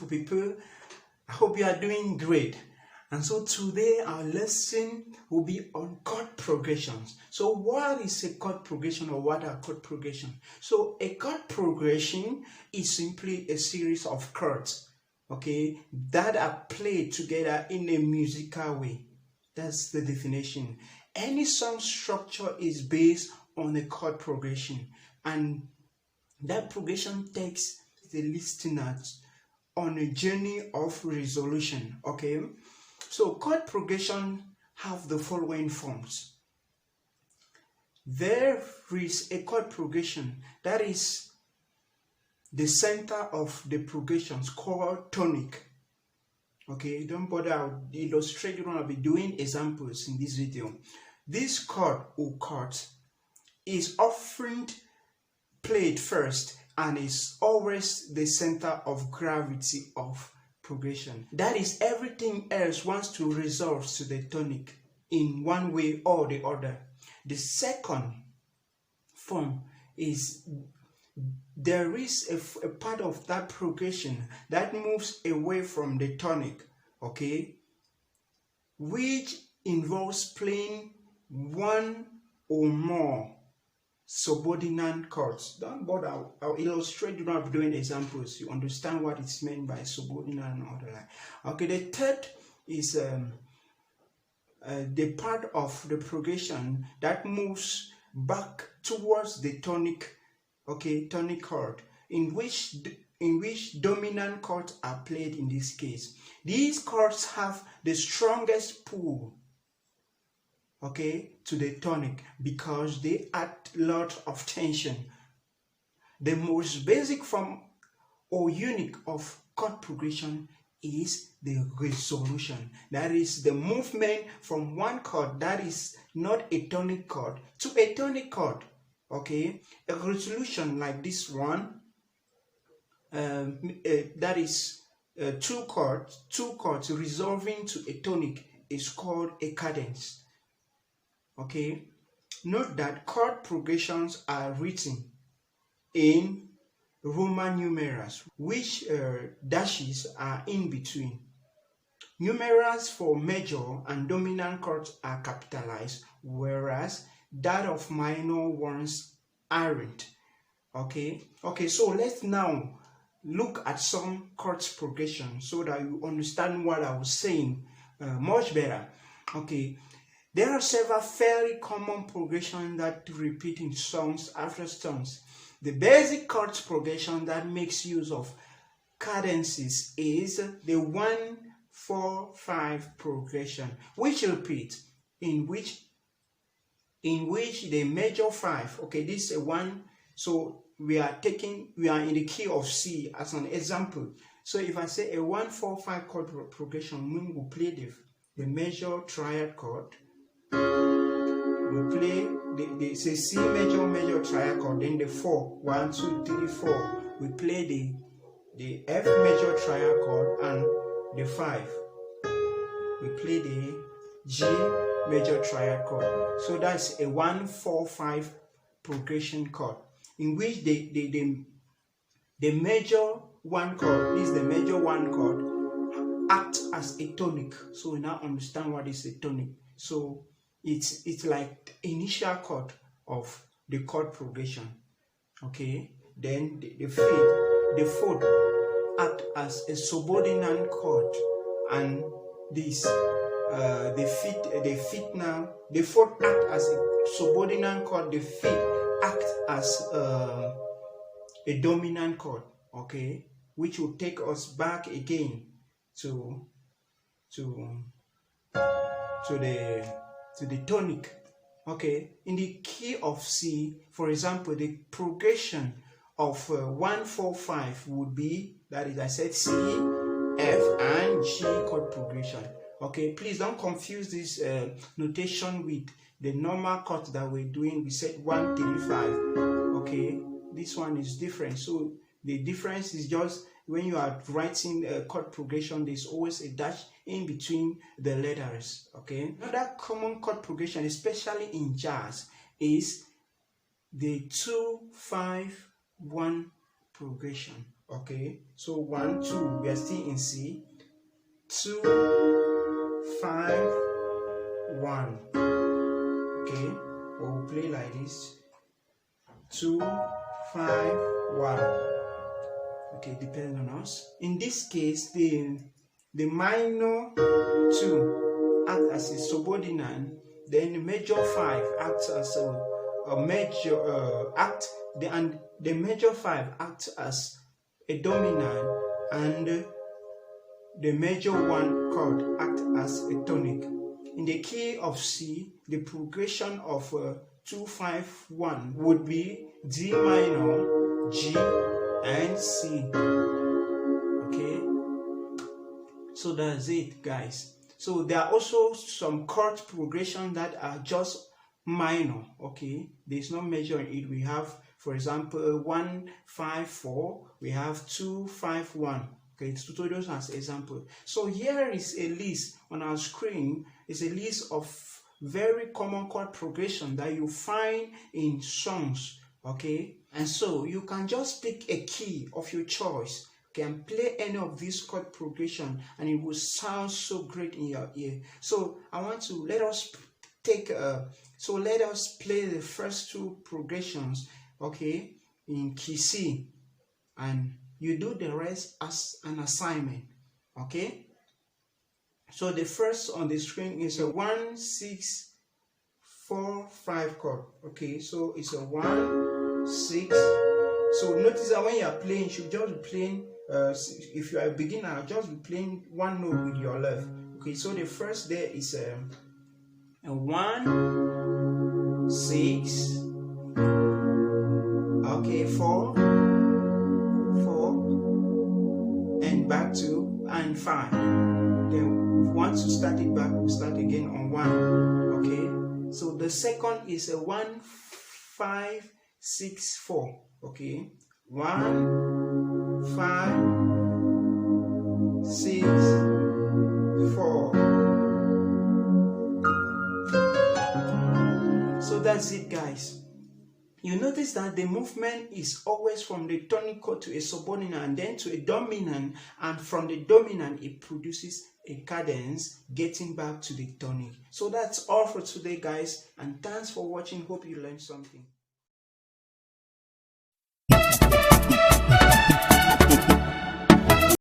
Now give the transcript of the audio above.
beautiful people. I hope you are doing great. And so today our lesson will be on chord progressions. So what is a chord progression, or what are chord progressions? So a chord progression is simply a series of chords, okay, that are played together in a musical way. That's the definition. Any song structure is based on a chord progression, and that progression takes the listeners on a journey of resolution. Okay, so chord progression have the following forms. There is a chord progression that is the center of the progressions called tonic. Okay, don't bother, I'll illustrate. I'll be doing examples in this video. This chord or chords is often played first and is always the center of gravity of progression. That is, everything else wants to resolve to the tonic in one way or the other. The second form is there is a part of that progression that moves away from the tonic, okay, which involves playing one or more subordinate chords. Don't bother, I'll illustrate. You don't have to do examples. You understand what it's meant by subordinate and all that. Okay, the third is the part of the progression that moves back towards the tonic, okay, tonic chord, in which dominant chords are played in this case. These chords have the strongest pull, okay, to the tonic because they add a lot of tension. The most basic form or unique of chord progression is the resolution. That is the movement from one chord that is not a tonic chord to a tonic chord. Okay, a resolution like this one, that is two chords resolving to a tonic, is called a cadence. Okay, note that chord progressions are written in Roman numerals, which dashes are in between. Numerals for major and dominant chords are capitalized, whereas that of minor ones aren't. Okay, so let's now look at some chords progression so that you understand what I was saying much better. Okay, there are several fairly common progressions that repeat in songs after songs. The basic chords progression that makes use of cadences is the 1-4-5 progression, which repeats, in which the major 5, okay, this is a 1, so we are in the key of C as an example. So if I say a 1-4-5 chord progression, we will play the major triad chord. We play the C major triad chord, then the 4, 1, 2, 3, 4. We play the F major triad chord and the 5. We play the G major triad chord. So that's a 1-4-5 progression chord, in which the major 1 chord is the major 1 chord acts as a tonic. So we now understand what is a tonic. So it's like the initial chord of the chord progression. Okay, then the fourth act as a subordinate chord, and this the fourth act as a subordinate chord, the fifth act as a dominant chord, okay, which will take us back again to the tonic. Okay, in the key of C, for example, the progression of 1-4-5 would be, that is, I said C, F, and G chord progression. Okay, please don't confuse this notation with the normal chords that we're doing. We said 1, 3, 5. Okay, this one is different. So the difference is just when you are writing a chord progression, there's always a dash in between the letters. Okay, another common chord progression, especially in jazz, is the 2-5-1 progression. Okay, so 1 2, we are still in C. 2 5 1. Okay, we'll play like this. 2 5 1. Okay, depends on us. In this case, the minor 2 acts as a subordinate, then the major 5 acts as a major and the major 5 acts as a dominant, and the major 1 chord acts as a tonic. In the key of C, the progression of 2 5 1 would be D minor, G, and C. Okay, so that's it, guys. So there are also some chord progression that are just minor. Okay, there's no major in it. We have, for example, 1 5 4. We have 2 5 1. Okay, it's tutorials as example. So here is a list on our screen. It's a list of very common chord progression that you find in songs. Okay, and so you can just pick a key of your choice, okay, and play any of these chord progression, and it will sound so great in your ear. So I want to let us play the first 2 progressions, okay, in key C, and you do the rest as an assignment. Okay, so the first on the screen is a 1 6 4 5 chord. Okay, so it's a 1 6. So notice that when you are playing, you should just be playing, if you are a beginner, just be playing one note with your left. Okay, so the first there is a 1 6. Okay, 4 4, and back to, and 5. Then if we want to start it back, we'll start again on 1. Okay, so the second is a 1 5 6 4. Okay, 1 5 6 4. So that's it, guys. You notice that the movement is always from the tonic chord to a subordinate and then to a dominant, and from the dominant it produces a cadence getting back to the tonic. So that's all for today, guys, and thanks for watching. Hope you learned something.